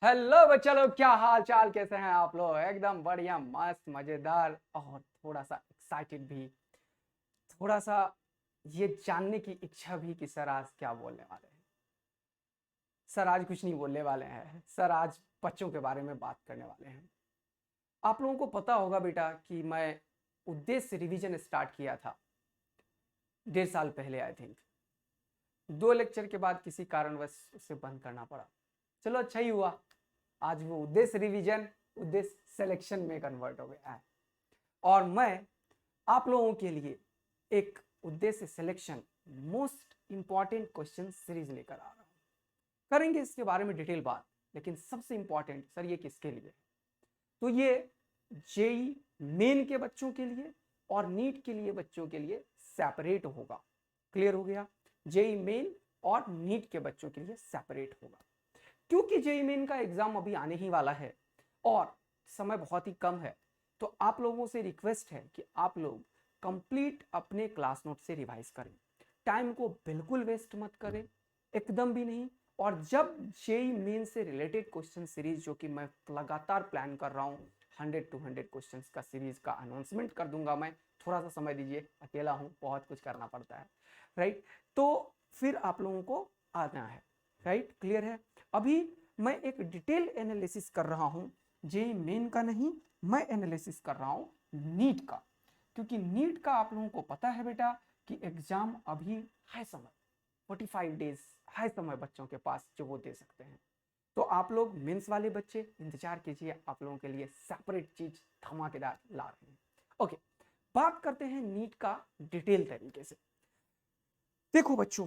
Hello बच्चा लोग, क्या हाल चाल, कैसे हैं आप लोग? एकदम बढ़िया, मस्त, मजेदार और थोड़ा सा एक्साइटेड भी, थोड़ा सा ये जानने की इच्छा भी कि सर आज क्या बोलने वाले हैं। सर आज कुछ नहीं बोलने वाले हैं, सर आज बच्चों के बारे में बात करने वाले हैं। आप लोगों को पता होगा बेटा कि मैं उद्देश्य रिवीजन स्टार्ट किया था 1.5 साल पहले, आई थिंक 2 लेक्चर के बाद किसी कारणवश उसे बंद करना पड़ा। चलो अच्छा ही हुआ, आज वो उद्देश्य रिवीजन उद्देश्य सिलेक्शन में कन्वर्ट हो गया है और मैं आप लोगों के लिए एक उद्देश्य selection most important question series लेकर आ रहा हूं। करेंगे इसके बारे में डिटेल बात, लेकिन सबसे इंपॉर्टेंट सर ये किसके लिए? तो ये जेई मेन के बच्चों के लिए और नीट के लिए बच्चों के लिए सेपरेट होगा। क्लियर हो गया? जेई मेन और नीट के बच्चों के लिए सेपरेट होगा, क्योंकि जेई मेन का एग्जाम अभी आने ही वाला है और समय बहुत ही कम है। तो आप लोगों से रिक्वेस्ट है कि आप लोग कंप्लीट अपने क्लास नोट से रिवाइज करें, टाइम को बिल्कुल वेस्ट मत करें, एकदम भी नहीं। और जब जेई मेन से रिलेटेड क्वेश्चन सीरीज जो कि मैं लगातार प्लान कर रहा हूँ 100 to 100 क्वेश्चन का सीरीज का अनाउंसमेंट कर दूंगा मैं। थोड़ा सा समय दीजिए, अकेला हूँ, बहुत कुछ करना पड़ता है, राइट? तो फिर आप लोगों को आना है, राइट? क्लियर है? अभी मैं एक डिटेल एनालिसिस कर रहा हूं, जेई मेन का नहीं, मैं एनालिसिस कर रहा हूं नीट का, क्योंकि नीट का आप लोगों को पता है बेटा कि एग्जाम अभी है, समय 45 डेज है समय बच्चों के पास जो वो दे सकते हैं। तो आप लोग मेंस वाले बच्चे इंतजार कीजिए, आप लोगों के लिए सेपरेट चीज धमाकेदार ला रहे हैं। ओके, बात करते हैं नीट का डिटेल तरीके से। देखो बच्चों,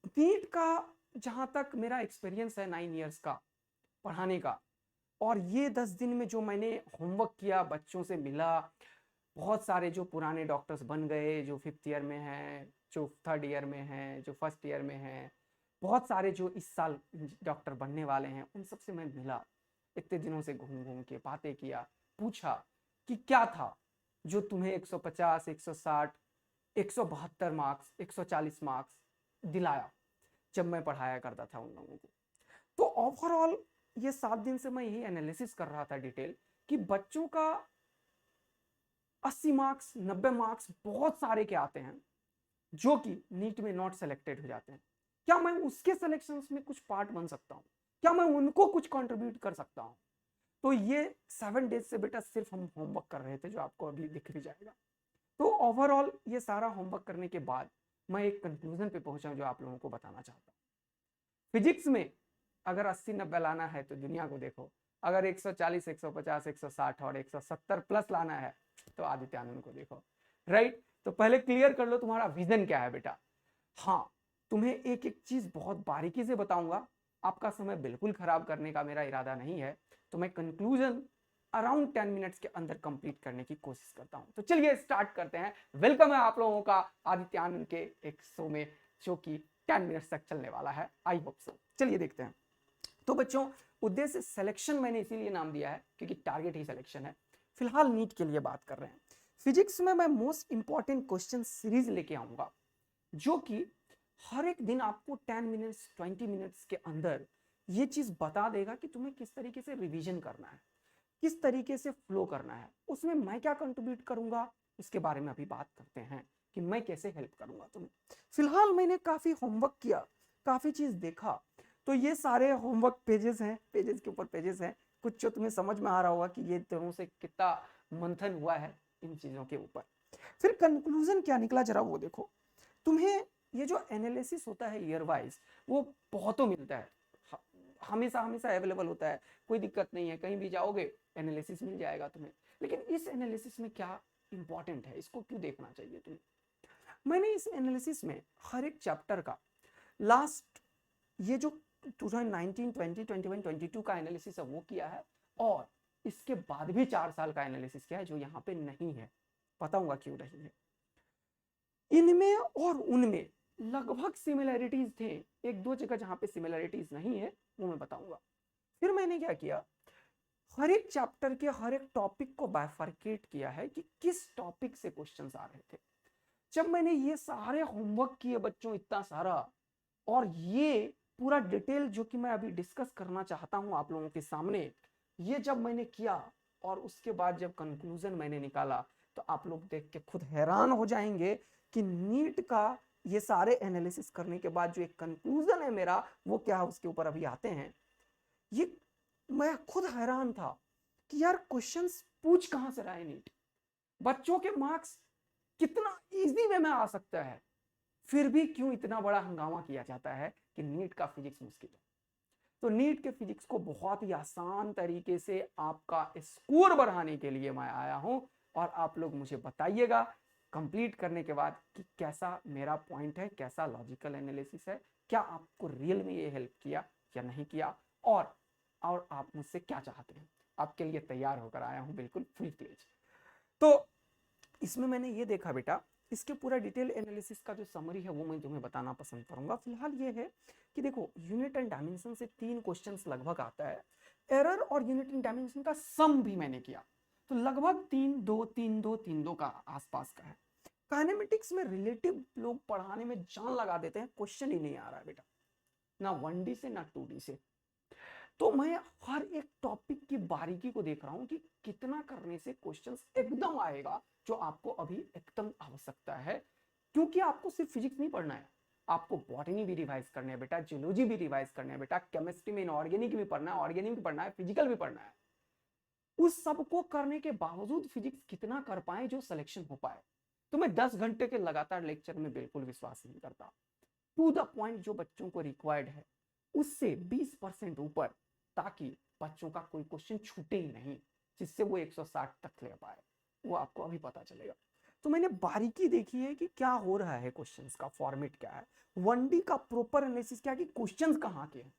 नीट का जहां तक मेरा एक्सपीरियंस है 9 इयर्स का पढ़ाने का, और ये 10 दिन में जो मैंने होमवर्क किया, बच्चों से मिला, बहुत सारे जो पुराने डॉक्टर्स बन गए, जो 5th ईयर में हैं, जो 3rd ईयर में हैं, जो 1st ईयर में हैं, बहुत सारे जो इस साल डॉक्टर बनने वाले हैं, उन सबसे मैं मिला। इतने दिनों से घूम घूम के बातें किया, पूछा कि क्या था जो तुम्हें 150, 160, 172 मार्क्स, 140 मार्क्स दिलाया जब मैं पढ़ाया करता था उन लोगों को। तो ओवरऑल ये 7 दिन से मैं यही एनालिसिस कर रहा था डिटेल कि बच्चों का 80 मार्क्स, 90 मार्क्स बहुत सारे के आते हैं जो कि नीट में नॉट सेलेक्टेड हो जाते हैं। क्या मैं उसके सिलेक्शंस में कुछ पार्ट बन सकता हूं? क्या मैं उनको कुछ कंट्रीब्यूट कर सकता हूं? तो ये 7 डेज से बेटा सिर्फ हम होमवर्क कर रहे थे, जो आपको अभी दिख भी जाएगा। तो ओवरऑल ये सारा होमवर्क करने के बाद मैं एक कंक्लूजन पे पहुंचा जो आप लोगों को बताना चाहता हूँ। फिजिक्स में अगर 80-90 लाना है तो दुनिया को देखो, अगर 140, 150, 160 और 170 प्लस लाना है तो आदित्य आनंद को देखो, राइट? तो पहले क्लियर कर लो तुम्हारा विजन क्या है बेटा। हाँ, तुम्हें एक एक चीज बहुत बारीकी से बताऊंगा, आपका समय बिल्कुल खराब करने का मेरा इरादा नहीं है। तो मैं कंक्लूजन अराउंड 10 मिनट्स के अंदर कंप्लीट करने की कोशिश करता हूं। तो चलिए स्टार्ट करते हैं। वेलकम है आप लोगों का आदित्य आनंद के एक शो में, जो कि 10 मिनट्स तक चलने वाला है, आई होप सो। चलिए देखते हैं। तो बच्चों, उद्देश्य सिलेक्शन मैंने इसीलिए नाम दिया है क्योंकि टारगेट ही सिलेक्शन है। फिलहाल नीट के लिए बात कर रहे हैं। फिजिक्स में मैं मोस्ट इंपॉर्टेंट क्वेश्चन सीरीज लेके आऊंगा, जो कि हर एक दिन आपको 10 मिनट्स 20 मिनट्स के अंदर ये चीज बता देगा कि तुम्हें किस तरीके से रिवीजन करना है, किस तरीके से फ्लो करना है। उसमें मैं क्या कंट्रीब्यूट करूंगा उसके बारे में अभी बात करते हैं कि मैं कैसे हेल्प करूंगा तुम्हें। फिलहाल मैंने काफी होमवर्क किया, काफी चीज देखा। तो ये सारे होमवर्क पेजेस हैं, पेजेस के ऊपर पेजेस हैं। कुछ जो तुम्हें समझ में आ रहा होगा कि ये दोनों से कितना मंथन हुआ है इन चीजों के ऊपर। फिर कंक्लूजन क्या निकला जरा वो देखो। तुम्हें ये जो एनालिसिस होता है ईयर वाइज, वो बहुतों मिलता है, हमेशा हमेशा अवेलेबल होता है, कोई दिक्कत नहीं है, कहीं भी जाओगे एनालिसिस मिल जाएगा तुम्हें। लेकिन इस एनालिसिस में क्या इंपॉर्टेंट है, इसको क्यों देखना चाहिए तुम्हें? मैंने इस एनालिसिस में हर एक चैप्टर का लास्ट ये जो 2019, 20, 21, 22 का एनालिसिस है वो किया है, और इसके बाद भी 4 साल का एनालिसिस किया है जो यहाँ पे नहीं है। बताऊंगा क्यों नहीं है। इनमें और उनमें लगभग सिमिलैरिटीज थे, एक दो जगह जहां पे सिमिलैरिटीज नहीं है वो मैं बताऊंगा। फिर मैंने क्या किया, हर एक चैप्टर के हर एक टॉपिक को बाइफरकेट किया है कि किस टॉपिक से क्वेश्चंस आ रहे थे। जब मैंने ये सारे होमवर्क किए बच्चों, इतना सारा, और ये पूरा डिटेल जो कि मैं अभी डिस्कस करना चाहता हूं आप लोगों के सामने, ये जब मैंने किया और उसके बाद जब कंक्लूजन मैंने निकाला, तो आप लोग देख के खुद हैरान हो जाएंगे कि नीट का ये सारे एनालिसिस करने के बाद जो एक कंक्लूजन है मेरा, वो क्या है उसके ऊपर अभी आते हैं। ये मैं खुद हैरान था कि यार क्वेश्चंस पूछ कहां से रहा है नीट, बच्चों के मार्क्स कितना इजी वे में आ सकता है, फिर भी क्यों इतना बड़ा हंगामा किया जाता है कि नीट का फिजिक्स मुश्किल है। तो नीट के फिजिक्स को बहुत ही आसान तरीके से आपका स्कोर बढ़ाने के लिए मैं आया हूं, और आप लोग मुझे बताइएगा कंप्लीट करने के बाद कि कैसा मेरा पॉइंट है, कैसा लॉजिकल एनालिसिस है, क्या आपको रियल में ये हेल्प किया या नहीं किया, और आप मुझसे क्या चाहते हैं। आपके लिए तैयार होकर आया हूं बिल्कुल फुल फ्लेज। तो इसमें मैंने ये देखा बेटा, इसके पूरा डिटेल एनालिसिस का जो समरी है वो मैं तुम्हें बताना पसंद करूंगा। फिलहाल ये है कि देखो, यूनिट एंड डायमेंशन से 3 क्वेश्चंस लगभग आता है। एरर और यूनिट एंड डायमेंशन का सम भी मैंने किया, तो लगभग 3-2 का आसपास का है। काइनेमेटिक्स में रिलेटिव लोग पढ़ाने में जान लगा देते हैं, क्वेश्चन ही नहीं आ रहा है बेटा, ना 1D से ना 2D से। तो मैं हर एक टॉपिक की बारीकी को देख रहा हूं कि कितना करने से क्वेश्चंस एकदम आएगा जो आपको अभी एकदम आवश्यकता है। क्योंकि आपको सिर्फ फिजिक्स नहीं पढ़ना है, आपको बॉटनी भी रिवाइज करना है बेटा, जियोलॉजी भी रिवाइज करना है बेटा, केमिस्ट्री में इनऑर्गेनिक भी पढ़ना है, ऑर्गेनिक भी पढ़ना है, फिजिकल भी पढ़ना है। उस सब को करने के बावजूद फिजिक्स कितना कर पाए जो सिलेक्शन हो पाए। तो मैं 10 घंटे के लगातार लेक्चर में बिल्कुल विश्वास नहीं करता। टू द पॉइंट जो बच्चों को रिक्वायर्ड है उससे 20% ऊपर, ताकि बच्चों का कोई क्वेश्चन छूटे ही नहीं, जिससे वो 160 तक ले पाए, वो आपको अभी पता चलेगा। तो मैंने बारीकी देखी है कि क्या हो रहा है, क्वेश्चंस का फॉर्मेट क्या है, 1D का प्रॉपर एनालिसिस क्या है कि क्वेश्चंस कहाँ के हैं,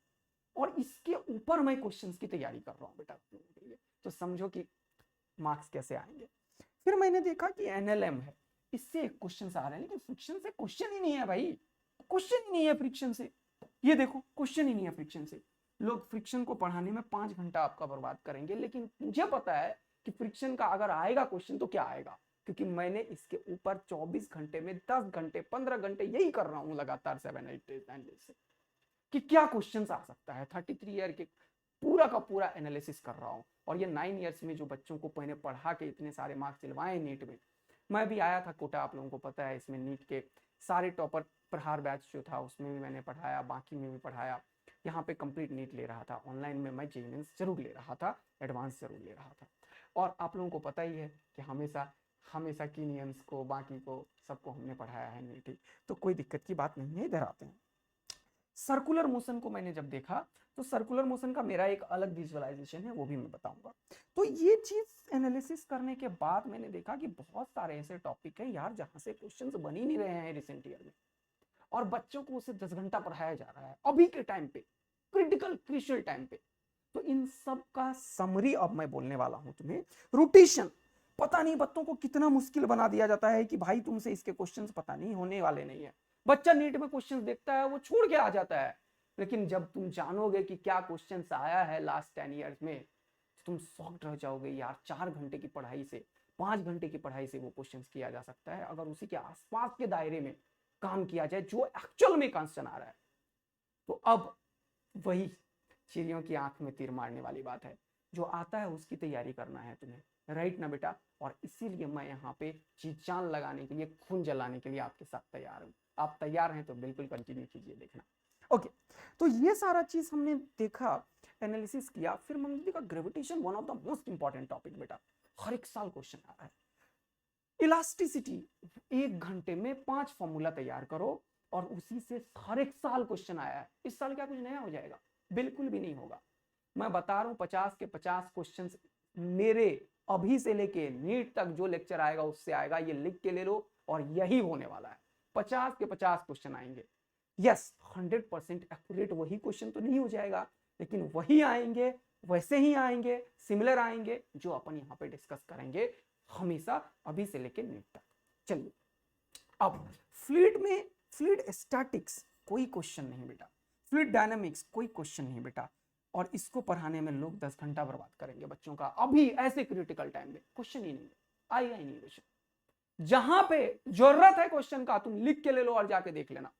और इसके ऊपर मैं क्वेश्चंस की तैयारी कर रहा हूँ बेटा के लिए। तो समझो कि मार्क्स कैसे आएंगे। फिर मैंने देखा कि NLM है, इससे क्वेश्चन आ रहे हैं, लेकिन फ्रिक्शन से क्वेश्चन ही नहीं है भाई, क्वेश्चन ही नहीं है फ्रिक्शन से। ये देखो, क्वेश्चन ही नहीं है फ्रिक्शन से। लोग फ्रिक्शन को पढ़ाने में 5 घंटा आपका बर्बाद करेंगे, लेकिन मुझे पता है कि फ्रिक्शन का अगर आएगा क्वेश्चन तो क्या आएगा, क्योंकि मैंने इसके ऊपर 24 घंटे में 10 घंटे 15 घंटे यही कर रहा हूं लगातार 7-8 डेज 9 डेज से, कि क्या क्वेश्चन आ सकता है। 33 ईयर के पूरा का पूरा एनालिसिस कर रहा हूं, और ये 9 ईयर्स में जो बच्चों को मैंने पढ़ा के इतने सारे मार्क्स दिलवाए नीट में। मैं भी आया था कोटा, आप लोगों को पता है, इसमें नीट के सारे टॉपर प्रहार बैच जो था उसमें भी मैंने पढ़ाया, बाकी में भी पढ़ाया। यहाँ पे कंप्लीट नीट ले रहा था, ऑनलाइन में मैं जेईई मेंस जरूर ले रहा था, एडवांस जरूर ले रहा था। और आप लोगों को पता ही है कि हमेशा हमेशा कीनियंस को, बाकी को, सबको हमने पढ़ाया है नीट ही, तो कोई दिक्कत की बात नहीं है। इधर आते हैं, सर्कुलर मोशन को मैंने जब देखा, तो सर्कुलर मोशन का मेरा एक अलग विजुअलाइजेशन है, वो भी मैं बताऊंगा। तो ये चीज एनालिसिस करने के बाद मैंने देखा कि बहुत सारे ऐसे टॉपिक हैं यार जहां से क्वेश्चंस बन ही नहीं रहे हैं रिसेंट ईयर में, और बच्चों को उसे 10 घंटा पढ़ाया जा रहा है अभी के टाइम पे, क्रिटिकल क्रूशियल टाइम पे। तो इन सब का समरी अब मैं बोलने वाला हूं तुम्हें। रोटेशन, पता नहीं बच्चों को कितना मुश्किल बना दिया जाता है कि भाई तुमसे इसके क्वेश्चंस पता नहीं, होने वाले नहीं है। बच्चा नीट में क्वेश्चंस देखता है, वो छोड़ के आ जाता है, लेकिन जब तुम जानोगे कि क्या क्वेश्चंस आया है लास्ट 10 ईयर्स में, तुम शॉक्ड रह जाओगे यार। 4 घंटे की पढ़ाई से, 5 घंटे की पढ़ाई से वो क्वेश्चन किया जा सकता है, अगर उसी के आसपास के दायरे में काम किया जाए जो एक्चुअल में क्वेश्चन आ रहा है। तो अब वही चिड़ियों की आंख में तीर मारने वाली बात है, जो आता है उसकी तैयारी करना है तुम्हें, राइट ना बेटा। और इसीलिए मैं यहाँ पे जी जान लगाने के लिए, खून जलाने के लिए आपके साथ तैयार हूँ। आप तैयार हैं तो बिल्कुल कंटिन्यू कीजिए देखना। ओके, तो ये सारा चीज हमने देखा, एनालिसिस किया। फिर हमने देखा gravitation, one of the most important topic बेटा, हर एक साल क्वेश्चन आ रहा है। इलास्टिसिटी, 1 घंटे में 5 फॉर्मूला तैयार करो, और उसी से हर एक साल क्वेश्चन आया है। इस साल क्या कुछ नया हो जाएगा? बिल्कुल भी नहीं होगा। मैं बता रहा हूं 50 के 50 क्वेश्चंस मेरे अभी से लेके नीट तक जो लेक्चर आएगा उससे आएगा, ये लिख के ले लो, और यही होने वाला है। 50 के 50 क्वेश्चन आएंगे। यस, 100% एक्यूरेट वही क्वेश्चन तो नहीं हो जाएगा, लेकिन वही आएंगे, वैसे ही आएंगे, सिमिलर आएंगे, जो अपन यहाँ पे डिस्कस करेंगे हमेशा अभी से लेके नीट तक। चलिए, अब फ्लूइड में, फ्लूइड स्टैटिक्स कोई क्वेश्चन नहीं बेटा, फ्लूइड डायनामिक्स कोई क्वेश्चन नहीं बेटा, और इसको पढ़ाने में लोग 10 घंटा बर्बाद करेंगे बच्चों का, अभी ऐसे क्रिटिकल टाइम में क्वेश्चन ही नहीं आएगा ही नहीं क्वेश्चन। जहां पे जरूरत है क्वेश्चन का तुम लिख के ले लो और जाके देख लेना,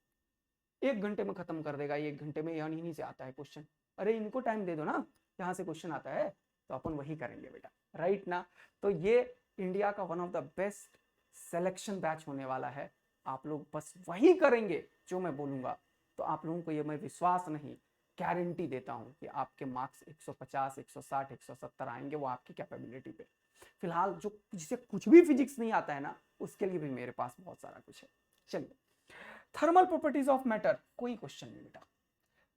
1 घंटे में खत्म कर देगा, 1 घंटे में यानी इन्हीं से आता है क्वेश्चन। अरे इनको टाइम दे दो ना, यहाँ से क्वेश्चन आता है तो अपन वही करेंगे बेटा, राइट ना। तो ये इंडिया का one of the best selection batch होने वाला है। आप लोग बस वही करेंगे जो मैं बोलूंगा, तो आप लोगों को ये मैं विश्वास नहीं, गारंटी देता हूं कि आपके मार्क्स 150, 160, 170 आएंगे, वो आपकी कैपेबिलिटी पे। फिलहाल जो जिसे कुछ भी फिजिक्स नहीं आता है ना, उसके लिए भी मेरे पास बहुत सारा कुछ है। चलिए, थर्मल प्रॉपर्टीज ऑफ मैटर, कोई क्वेश्चन नहीं बेटा,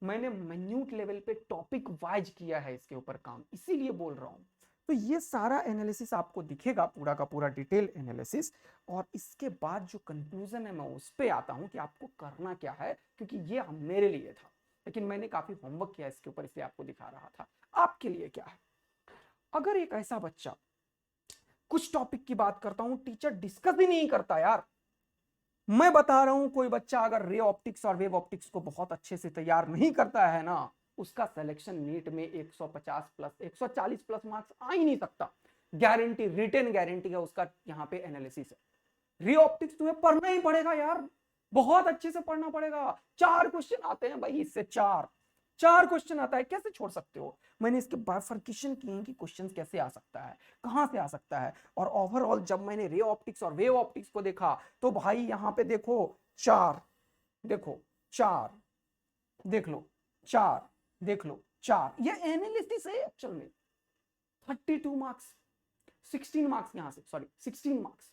मैंने मिन्यूट लेवल पे टॉपिक वाइज किया है इसके ऊपर काम, इसीलिए बोल रहा हूं। तो ये सारा एनालिसिस आपको दिखेगा, पूरा का पूरा डिटेल एनालिसिस, और इसके बाद जो कंक्लूजन है मैं उस पे आता हूं कि आपको करना क्या है, क्योंकि ये मेरे लिए था, लेकिन मैंने काफी होमवर्क किया इसके ऊपर, इसलिए आपको दिखा रहा था। आपके लिए क्या है, अगर एक ऐसा बच्चा, कुछ टॉपिक की बात करता हूं, टीचर डिस्कस ही नहीं करता यार, मैं बता रहा हूं, कोई बच्चा अगर रे ऑप्टिक्स और वेव ऑप्टिक्स को बहुत अच्छे से तैयार नहीं करता है ना, उसका सिलेक्शन नीट में 150 प्लस 140 प्लस मार्क्स आ ही नहीं सकता, गारंटी, रिटन गारंटी है उसका। यहाँ पे एनालिसिस है, रे ऑप्टिक्स तुम्हें पढ़ना ही पड़ेगा यार, बहुत अच्छे से पढ़ना पड़ेगा। 4 क्वेश्चन आते हैं भाई इससे, 4 क्वेश्चन आता है, कैसे छोड़ सकते हो। मैंने इसके बाइफर्केशन किए हैं कि क्वेश्चन कैसे आ सकता है, कहां से आ सकता है, और ओवरऑल जब मैंने रे ऑप्टिक्स और वेव ऑप्टिक्स को देखा, तो भाई यहां पे देखो 4, देखो 4, देख लो 4, देख लो 4, ये एनालिसिस है एक्चुअल में। 32 मार्क्स, 16 मार्क्स, यहां से सॉरी 16 मार्क्स,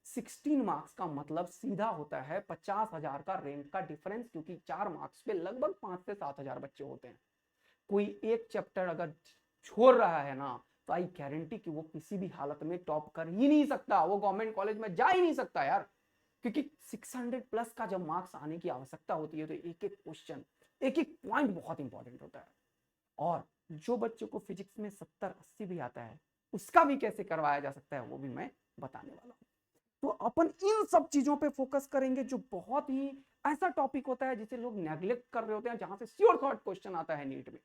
16 मार्क्स का मतलब सीधा होता है 50,000 का रैंक का डिफरेंस, क्योंकि 4 मार्क्स पे लगभग 5 से 7,000 बच्चे होते हैं। कोई एक चैप्टर अगर छोड़ रहा है ना, तो आई गारंटी कि वो किसी भी हालत में टॉप कर ही नहीं सकता, वो गवर्नमेंट कॉलेज में जा ही नहीं सकता यार, क्योंकि 600 प्लस का जब मार्क्स आने की आवश्यकता होती है, तो एक एक क्वेश्चन, एक एक पॉइंट बहुत इंपॉर्टेंट होता है। और जो बच्चों को फिजिक्स में 70-80 भी आता है, उसका भी कैसे करवाया जा सकता है, वो भी मैं बताने वाला हूं। तो अपन इन सब चीजों पे फोकस करेंगे, जो बहुत ही ऐसा टॉपिक होता है जिसे लोग नेग्लेक्ट कर रहे होते हैं, जहां से श्योर थॉट क्वेश्चन आता है नीट में,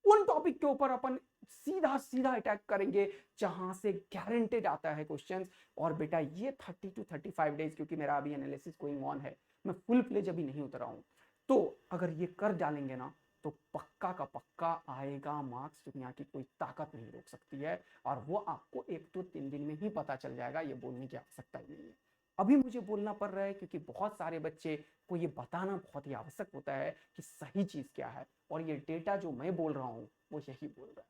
उन टॉपिक के ऊपर अपन सीधा सीधा अटैक करेंगे, जहां से गारंटेड आता है क्वेश्चंस। और बेटा ये 30 to 35 डेज, क्योंकि मेरा अभी एनालिसिस गोइंग ऑन है, मैं फुल प्लेज अभी नहीं उतरा हूं, तो अगर ये कर डालेंगे ना, तो पक्का का पक्का आएगा मार्क्स, दुनिया की कोई ताकत नहीं रोक सकती है। और वो आपको 1 to 3 दिन में ही पता चल जाएगा, ये बोलने की आवश्यकता ही नहीं है। अभी मुझे बोलना पड़ रहा है, क्योंकि बहुत सारे बच्चे को ये बताना बहुत ही आवश्यक होता है कि सही चीज क्या है, और ये डेटा जो मैं बोल रहा हूं वो यही बोल रहा है।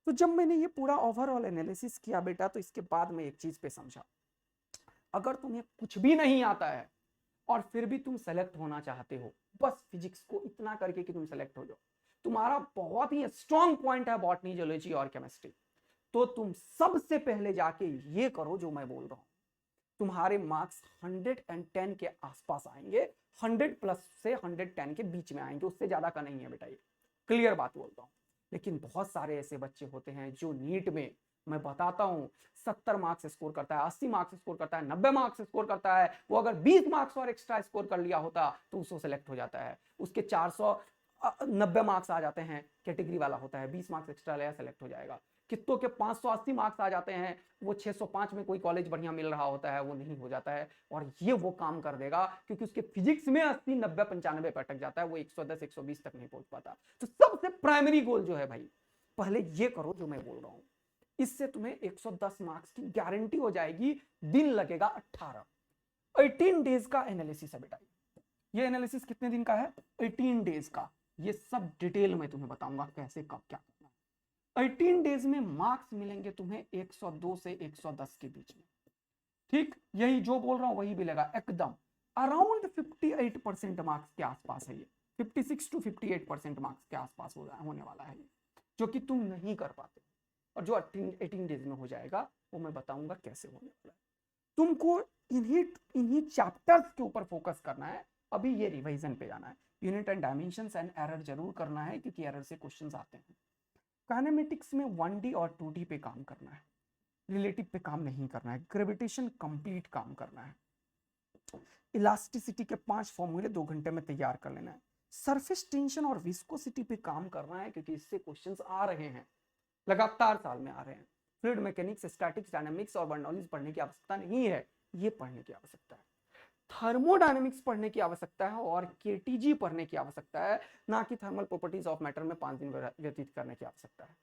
तो जब मैंने ये पूरा ओवरऑल एनालिसिस किया बेटा, तो इसके बाद मैं एक चीज पे समझा, अगर तुम्हें कुछ भी नहीं आता है और फिर भी तुम सेलेक्ट होना चाहते हो, बस फिजिक्स को इतना करके कि तुम सेलेक्ट हो जाओ, तुम्हारा बहुत ही स्ट्रॉन्ग पॉइंट है बॉटनी, जियोलॉजी और केमिस्ट्री, तो तुम सबसे पहले जाके ये करो जो मैं बोल रहा हूं, तुम्हारे मार्क्स 110 के आसपास आएंगे, 100 प्लस से 110 के बीच में आएंगे, उससे ज्यादा का नहीं है बेटा, ये क्लियर बात बोलता हूं। लेकिन बहुत सारे ऐसे बच्चे होते हैं जो नीट में, मैं बताता हूं, 70 मार्क्स स्कोर करता है, 80 मार्क्स स्कोर करता है, 90 मार्क्स स्कोर करता है, वो अगर 20 मार्क्स और एक्स्ट्रा स्कोर कर लिया होता तो उसको सेलेक्ट हो जाता है, उसके 490 मार्क्स आ जाते हैं, कैटेगरी वाला होता है, 20 मार्क्स एक्स्ट्रा लिया सेलेक्ट हो जाएगा। कितनों के 580 मार्क्स आ जाते हैं, वो 605 में कोई कॉलेज बढ़िया मिल रहा होता है, वो नहीं हो जाता है। और ये वो काम कर देगा क्योंकि उसके फिजिक्स में 80, 90, 95 पे अटक जाता है, वो 110, 120 तक नहीं पहुंच पाता। तो सबसे प्राइमरी गोल जो है भाई, पहले ये करो जो मैं बोल रहा हूं, इससे तुम्हें 110 मार्क्स की गारंटी हो जाएगी। दिन लगेगा 18 डेज का एनालिसिस है बेटा, ये एनालिसिस कितने दिन का है, 18 डेज का। ये सब डिटेल में तुम्हें बताऊंगा कैसे कब क्या करना है। 18 डेज में मार्क्स मिलेंगे तुम्हें 102 से 110 के बीच में, ठीक, यही जो बोल रहा हूं वही मिलेगा एकदम, अराउंड 58% मार्क्स के आसपास है ये, 56 to 58% मार्क्स के आसपास होने वाला है ये, जो कि तुम नहीं कर पाते, और जो 18 डेज में हो जाएगा वो मैं बताऊंगा कैसे होने वाला है। तुमको इन्हीं चैप्टर्स के ऊपर फोकस करना है, अभी ये रिवीजन पे जाना है, unit and dimensions and error जरूर करना है, क्योंकि एरर से क्वेश्चंस आते हैं। काइनेमेटिक्स में 1D और 2D पे काम करना है, रिलेटिव पे काम नहीं करना है, ग्रेविटेशन कंप्लीट काम करना है, इलास्टिसिटी के 5 फॉर्मूले 2 घंटे में तैयार कर लेना है, सरफेस टेंशन और विस्कोसिटी पे काम करना है, क्योंकि इससे क्वेश्चंस आ रहे हैं, लगातार साल में आ रहे हैं। फ्लूइड मैकेनिक्स, स्टैटिक्स, डायनामिक्स और बर्नौलीज पढ़ने की आवश्यकता नहीं है, ये पढ़ने की आवश्यकता है। थर्मोडायनेमिक्स पढ़ने की आवश्यकता है और केटीजी पढ़ने की आवश्यकता है, ना कि थर्मल प्रॉपर्टीज ऑफ मैटर में 5 दिन व्यतीत करने की आवश्यकता है।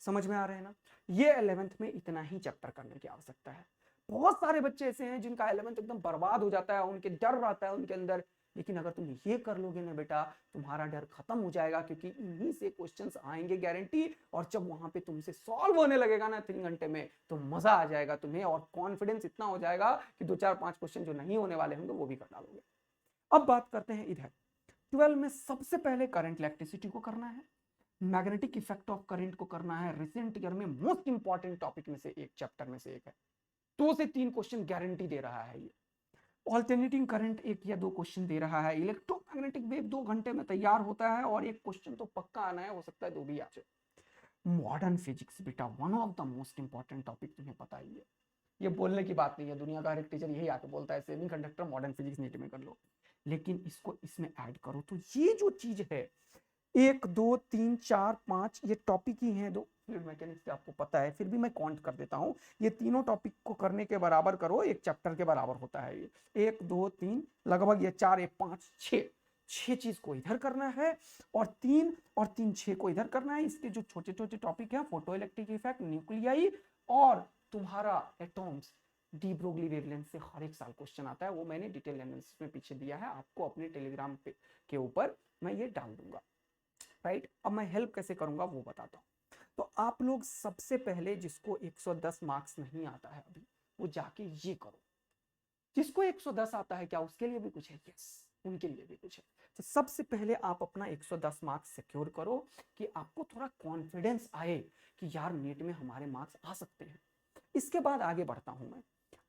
समझ में आ रहे हैं ना? ये 11th में इतना ही चैप्टर करने की आवश्यकता है। बहुत सारे बच्चे ऐसे हैं जिनका 11th एकदम बर्बाद हो जाता है, उनके डर रहता है उनके अंदर, लेकिन अगर तुम ये कर लोगे ना बेटा, तुम्हारा डर खत्म हो जाएगा, क्योंकि इन्हीं से क्वेश्चंस आएंगे गारंटी। और जब वहां पे तुमसे सॉल्व होने लगेगा ना 3 घंटे में, तो मजा आ जाएगा तुम्हें, और कॉन्फिडेंस इतना हो जाएगा कि 2 4 5 क्वेश्चन जो नहीं होने वाले होंगे वो भी कर डालोगे। अब बात करते हैं इधर 12 में सबसे पहले करंट इलेक्ट्रिसिटी को करना है, मैग्नेटिक इफेक्ट ऑफ करंट को करना है। रिसेंट ईयर में मोस्ट इंपॉर्टेंट टॉपिक में से एक, चैप्टर में से एक है। 2 से 3 क्वेश्चन गारंटी दे रहा है ये। ऑल्टरनेटिंग करंट 1 या 2 क्वेश्चन दे रहा है। इलेक्ट्रोमैग्नेटिक वेव 2 घंटे में तैयार होता है और एक क्वेश्चन तो पक्का आना है, हो सकता है 2 भी आ जाए। मॉडर्न फिजिक्स बेटा one of the most important topic, तुम्हें पता ही है, ये बोलने की बात नहीं है, दुनिया का हर एक टीचर यही आके बोलता है सेमीकंडक्टर मॉडर्न फिजिक्स नीट में कर लो, लेकिन इसको इसमें ऐड करो। तो ये जो चीज है 1 2 3 4 5 ये टॉपिक ही हैं, 2 फ्लूइड मैकेनिक्स से आपको पता है, फिर भी मैं काउंट कर देता हूं। ये तीनों टॉपिक को करने के बराबर करो, एक चैप्टर के बराबर होता है ये। 1 2 3 लगभग ये 4 1 5 6 चीज को इधर करना है, और 3 और 3 6 को इधर करना है। इसके जो छोटे छोटे टॉपिक है, फोटो इलेक्ट्रिक इफेक्ट, न्यूक्लियाई और तुम्हारा एटॉम्स, डी ब्रोगली वेवलेंथ से हर एक साल क्वेश्चन आता है, वो मैंने डिटेल एनालिसिस में पीछे दिया है, आपको अपने टेलीग्राम पे के ऊपर मैं ये डाल दूंगा। राइट, अब मैं हेल्प कैसे करूंगा वो बताता हूँ। तो आप लोग सबसे पहले, जिसको 110 मार्क्स नहीं आता है अभी, वो जाके ये करो। जिसको 110 आता है, क्या उसके लिए भी कुछ है? यस, उनके लिए भी कुछ है। तो सबसे पहले आप अपना 110 मार्क्स सिक्योर करो, कि आपको थोड़ा कॉन्फिडेंस आए कि यार नीट में हमारे मार्क्स आ सकते हैं। इसके बाद आगे बढ़ता हूं मैं।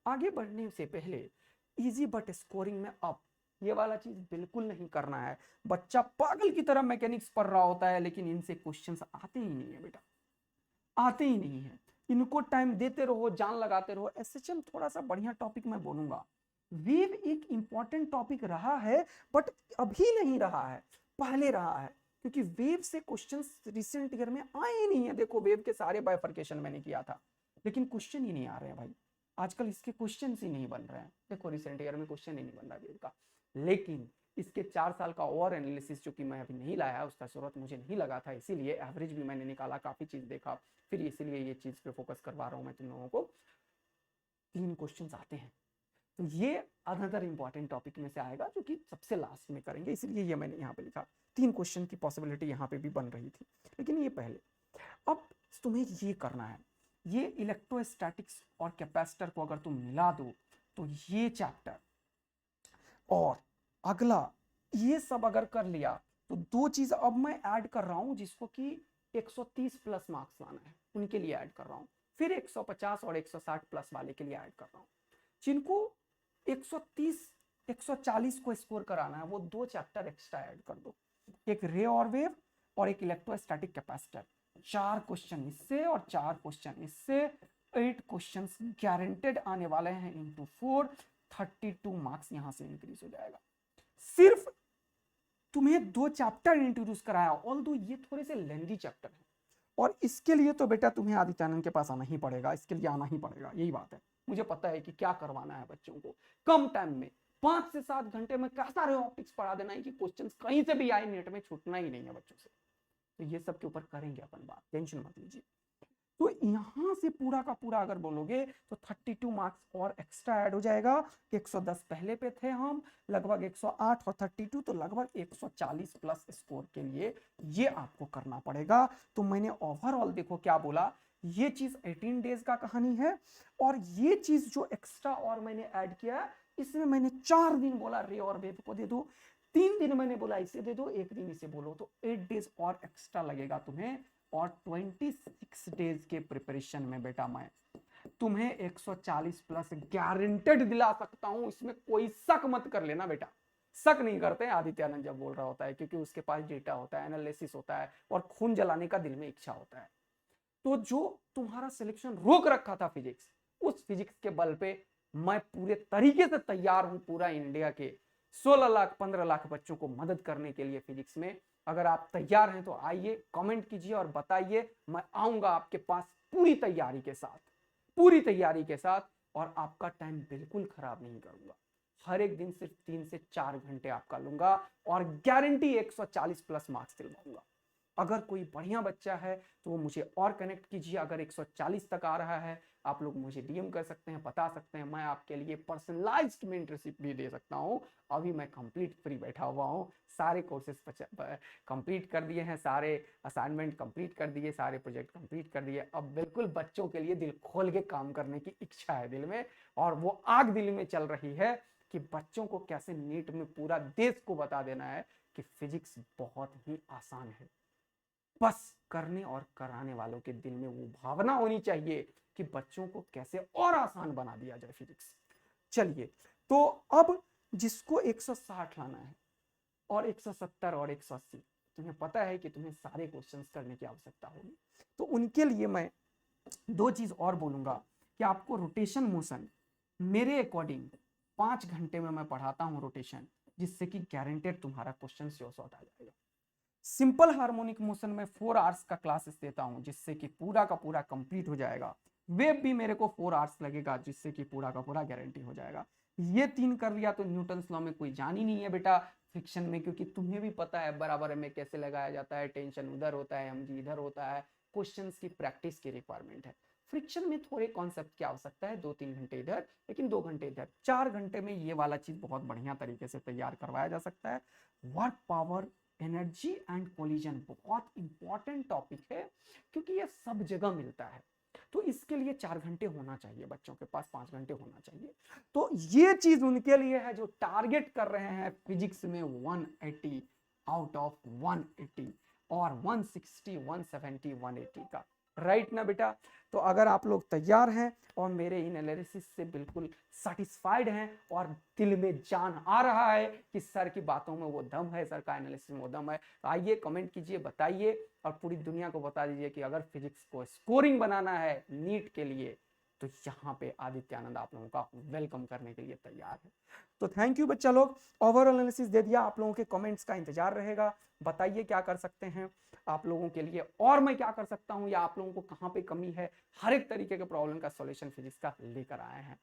आगे बढ़ने से पहले इजी बट स्कोरिंग में अप, ये वाला चीज बिल्कुल नहीं करना है। बच्चा पागल की तरह मैकेनिक्स पढ़ रहा होता है, लेकिन इनसे क्वेश्चंस आते ही नहीं है बेटा, आते ही नहीं है। इनको टाइम देते रहो, जान लगाते रहो। एसएचएम थोड़ा सा बढ़िया टॉपिक मैं बोलूंगा। वेव एक इंपॉर्टेंट टॉपिक रहा है, बट अभी नहीं रहा है, पहले रहा है, क्योंकि वेव से क्वेश्चंस रिसेंट ईयर में आए ही नहीं है। देखो वेव के सारे बाइफर्केशन मैंने किया था, लेकिन क्वेश्चन ही नहीं आ रहे हैं भाई, आजकल इसके क्वेश्चन ही नहीं बन रहे हैं। देखो रिसेंट ईयर में क्वेश्चन ही नहीं बन रहा वेव का, लेकिन इसके 4 साल का और एनालिसिस जो कि मैं अभी नहीं लाया, उसका जरूरत मुझे नहीं लगा था, इसीलिए एवरेज भी मैंने निकाला, काफी चीज देखा, फिर इसीलिए ये चीज पे फोकस करवा रहा हूं मैं तुम लोगों को। 3 क्वेश्चंस आते हैं, तो ये अनदर इंपॉर्टेंट टॉपिक में से आएगा, जो कि सबसे लास्ट में करेंगे, इसलिए ये मैंने यहाँ पे लिखा। 3 क्वेश्चन की पॉसिबिलिटी यहाँ पे भी बन रही थी, लेकिन ये पहले। अब तुम्हें ये करना है, ये इलेक्ट्रोस्टैटिक्स और कैपेसिटर को अगर तुम मिला दो, तो ये चैप्टर और अगला, ये सब अगर कर लिया, तो 2 चीज अब मैं ऐड कर रहा हूं, जिसको कि 130 प्लस मार्क्स लाना है, उनके लिए ऐड कर रहा हूं। फिर 150 और 160 प्लस वाले के लिए ऐड कर रहा हूं। जिनको 130 140 को स्कोर कराना है, वो 2 चैप्टर एक्स्ट्रा ऐड कर दो, एक रे और वेव और एक इलेक्ट्रोस्टैटिक कैपेसिटर। 4 क्वेश्चन इससे और 4 क्वेश्चन इससे, 8 क्वेश्चन गारंटेड आने वाले हैं इंटू 4, 32 मार्क्स यहां से इंक्रीज हो जाएगा। सिर्फ तुम्हें 2 चैप्टर इंट्रोड्यूस कराया, ऑल्दो ये थोड़े से लेंथी चैप्टर है, और इसके लिए तो बेटा तुम्हें आदित्य आनंद के पास आना ही पड़ेगा, इसके लिए आना ही पड़ेगा, यही बात है। मुझे पता है कि क्या करवाना है बच्चों को कम टाइम में, 5 से 7 घंटे में कैसा रे ऑप्टिक्स पढ़ा देना है कि क्वेश्चंस कहीं से भी आए, नेट में छूटना ही नहीं है बच्चों से। तो ये सब के ऊपर करेंगे अपन बात, टेंशन मत लीजिए। तो यहां से पूरा का पूरा अगर बोलोगे तो 32 मार्क्स और एक्स्ट्रा ऐड हो जाएगा। 110 पहले पे थे हम, लगभग 108 और 32, तो लगभग 140 प्लस स्कोर के लिए ये आपको करना पड़ेगा। तो मैंने ओवरऑल देखो क्या बोला, ये चीज 18 डेज का कहानी है, और ये चीज जो एक्स्ट्रा और मैंने ऐड किया, इसमें मैंने 4 दिन बोला रे और वेव को दे दो, 3 दिन मैंने बोला इसे दे दो, 1 दिन इसे बोलो, तो 8 डेज और एक्स्ट्रा लगेगा तुम्हें। और 26 डेज के प्रिपरेशन में बेटा मैं तुम्हें 140 प्लस गारंटेड दिला सकता हूं, इसमें कोई शक मत कर लेना बेटा। शक नहीं करते आदित्य आनंद जब बोल रहा होता है, क्योंकि उसके पास डेटा होता है, एनालिसिस होता है, और खून जलाने का दिल में इच्छा होता है। तो जो तुम्हारा सिलेक्शन रोक रखा था फिजिक्स, उस फिजिक्स के बल पे मैं पूरे तरीके से तैयार हूं, पूरा इंडिया के 16 लाख 15 लाख बच्चों को मदद करने के लिए फिजिक्स में। अगर आप तैयार हैं तो आइए, कमेंट कीजिए और बताइए, मैं आऊंगा आपके पास पूरी तैयारी के साथ, पूरी तैयारी के साथ, और आपका टाइम बिल्कुल खराब नहीं करूंगा। हर एक दिन सिर्फ 3 से 4 घंटे आपका लूंगा और गारंटी 140 प्लस मार्क्स दिलवाऊंगा। अगर कोई बढ़िया बच्चा है तो वो मुझे और कनेक्ट कीजिए। अगर 140 तक आ रहा है आप लोग मुझे डीएम कर सकते हैं, बता सकते हैं, मैं आपके लिए पर्सनलाइज्ड मेंटरशिप भी दे सकता हूं। अभी मैं कंप्लीट फ्री बैठा हुआ हूं, सारे कोर्सेज कंप्लीट कर दिए हैं, सारे असाइनमेंट कंप्लीट कर दिए, सारे प्रोजेक्ट कंप्लीट कर दिए। अब बिल्कुल बच्चों के लिए दिल खोल के काम करने की इच्छा है दिल में, और वो आग दिल में चल रही है कि बच्चों को कैसे नीट में पूरा देश को बता देना है कि फिजिक्स बहुत ही आसान है। बस करने और कराने वालों के दिल में वो भावना होनी चाहिए कि बच्चों को कैसे और आसान बना दिया जाए फिजिक्स। चलिए, तो अब जिसको 160 लाना है और 170 और 180, तुम्हें पता है कि तुम्हें सारे क्वेश्चंस करने की आवश्यकता होगी, तो उनके लिए मैं दो चीज और बोलूंगा कि आपको रोटेशन मोशन मेरे अकॉर्डिंग 5 घंटे में मैं पढ़ाता हूं रोटेशन, जिससे कि गारंटेड तुम्हारा क्वेश्चन श्योर शॉर्ट आ जाएगा। सिंपल हार्मोनिक मोशन में 4 आवर्स का क्लासेस देता हूं, जिससे कि पूरा का पूरा कंप्लीट हो जाएगा। वेव भी मेरे को 4 आवर्स लगेगा, जिससे कि पूरा का पूरा गारंटी हो जाएगा। ये 3 कर लिया तो न्यूटन लॉ में कोई जान ही नहीं है बेटा फ्रिक्शन में, क्योंकि तुम्हें भी पता है बराबर में कैसे लगाया जाता है, टेंशन उधर होता है, mg इधर होता है, क्वेश्चंस की प्रैक्टिस की रिक्वायरमेंट है। फ्रिक्शन में थोड़े कॉन्सेप्ट की आवश्यकता है, 2-3 घंटे इधर, लेकिन 2 घंटे इधर, 4 घंटे में ये वाला चीज बहुत बढ़िया तरीके से तैयार करवाया जा सकता है। Work power, energy and collision बहुत इंपॉर्टेंट टॉपिक है, क्योंकि ये सब जगह मिलता है। तो इसके लिए 4 घंटे होना चाहिए, बच्चों के पास 5 घंटे होना चाहिए। तो ये चीज उनके लिए है जो टारगेट कर रहे हैं फिजिक्स में 180 आउट ऑफ 180 और 160, 170, 180 का, राइट ना बेटा? तो अगर आप लोग तैयार हैं और मेरे इन एनालिसिस से बिल्कुल सेटिस्फाइड हैं और दिल में जान आ रहा है कि सर की बातों में वो दम है, सर का एनालिसिस में वो दम है, तो आइए कमेंट कीजिए, बताइए और पूरी दुनिया को बता दीजिए कि अगर फिजिक्स को स्कोरिंग बनाना है नीट के लिए तो यहाँ पे आदित्य आनंद आप लोगों का वेलकम करने के लिए तैयार है। तो थैंक यू बच्चा लोग, ओवरऑल एनालिसिस दे दिया, आप लोगों के कमेंट्स का इंतजार रहेगा। बताइए क्या कर सकते हैं आप लोगों के लिए और मैं क्या कर सकता हूं, या आप लोगों को कहां पे कमी है, हर एक तरीके के प्रॉब्लम का सॉल्यूशन फिजिक्स का लेकर आए हैं।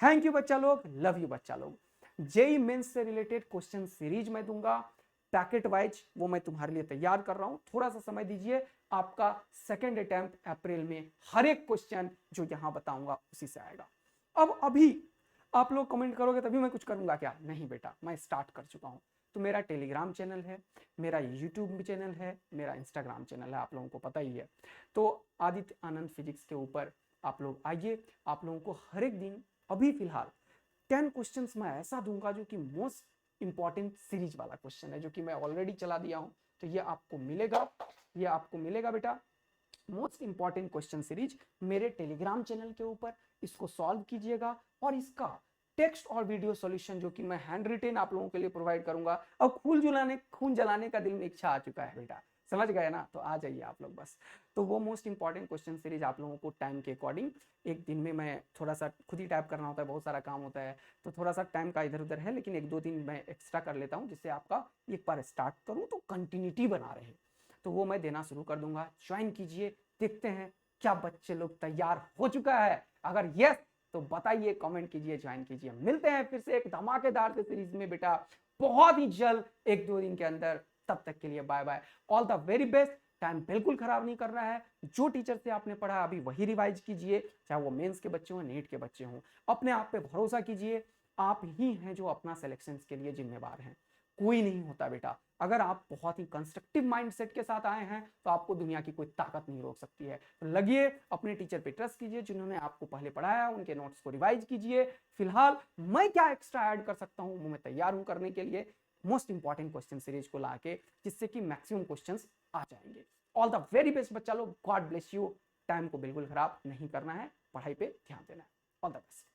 थैंक यू बच्चा लोग, लव यू बच्चा लोग। जेई मेंस से रिलेटेड क्वेश्चन सीरीज मैं दूंगा पैकेट वाइज, वो मैं तुम्हारे लिए तैयार कर रहा हूं, थोड़ा सा समय दीजिए। आपका सेकेंड अटेम्प्ट अप्रैल में हर एक क्वेश्चन जो यहां बताऊंगा उसी से आएगा। अब अभी आप लोग कमेंट करोगे तभी मैं कुछ करूंगा क्या? नहीं बेटा, मैं स्टार्ट कर चुका हूं। तो मेरा टेलीग्राम चैनल है, मेरा यूट्यूब चैनल है, मेरा इंस्टाग्राम चैनल है, आप लोगों को पता ही है। तो आदित्य आनंद फिजिक्स के ऊपर आप लोग आइए, आप लोगों को हर एक दिन अभी फिलहाल 10 क्वेश्चंस मैं ऐसा दूंगा जो कि मोस्ट इंपॉर्टेंट सीरीज वाला क्वेश्चन है, जो कि मैं ऑलरेडी चला दिया हूं। तो ये आपको मिलेगा, ये आपको मिलेगा बेटा, मोस्ट इंपॉर्टेंट क्वेश्चन सीरीज मेरे टेलीग्राम चैनल के ऊपर। इसको सॉल्व कीजिएगा और इसका टेक्स्ट और वीडियो सॉल्यूशन जो कि मैं हैंड रिटेन आप लोगों के लिए प्रोवाइड करूंगा। अब खून जलाने का दिल में इच्छा आ चुका है बेटा, समझ गए ना? तो आ जाइए आप लोग बस। तो वो मोस्ट इंपॉर्टेंट क्वेश्चन सीरीज आप लोगों को टाइम के अकॉर्डिंग, एक दिन में मैं थोड़ा सा खुद ही टाइप करना होता है, बहुत सारा काम होता है, तो थोड़ा सा टाइम का इधर उधर है, लेकिन 1-2 दिन मैं एक्स्ट्रा कर लेता हूँ, जिससे आपका एक बार स्टार्ट करूँ तो कंटिन्यूटी बना रहे। तो वो मैं देना शुरू कर दूंगा, ज्वाइन कीजिए। देखते हैं क्या बच्चे लोग तैयार हो चुका है, अगर यस तो बताइए, कमेंट कीजिए, ज्वाइन कीजिए। मिलते हैं फिर से एक धमाकेदार से सीरीज में बेटा, बहुत ही जल्द, 1-2 दिन के अंदर। तब तक के लिए bye bye, all the very best. Time बिल्कुल खराब नहीं करना है, जो टीचर से आपने पढ़ा अभी वही रिवाइज कीजिए, चाहे वो मेंस के बच्चे हों, नीट के बच्चे हों। अपने आप पे भरोसा कीजिए, आप ही हैं जो अपना सिलेक्शन के लिए जिम्मेवार हैं, कोई नहीं होता बेटा। अगर आप बहुत ही कंस्ट्रक्टिव माइंडसेट के साथ आए हैं तो आपको दुनिया की कोई ताकत नहीं रोक सकती है। तो लगिए, अपने टीचर पे ट्रस्ट कीजिए, जिन्होंने आपको पहले पढ़ाया, उनके नोट्स को रिवाइज कीजिए। फिलहाल मैं क्या एक्स्ट्रा ऐड कर सकता हूं वो मैं तैयार हूं करने के लिए, मोस्ट इंपॉर्टेंट क्वेश्चन सीरीज को लाके, जिससे कि मैक्सिमम क्वेश्चंस आ जाएंगे। ऑल द वेरी बेस्ट बच्चा लोग, गॉड ब्लेस यू। टाइम को बिल्कुल खराब नहीं करना है, पढ़ाई पे ध्यान देना है। All the best.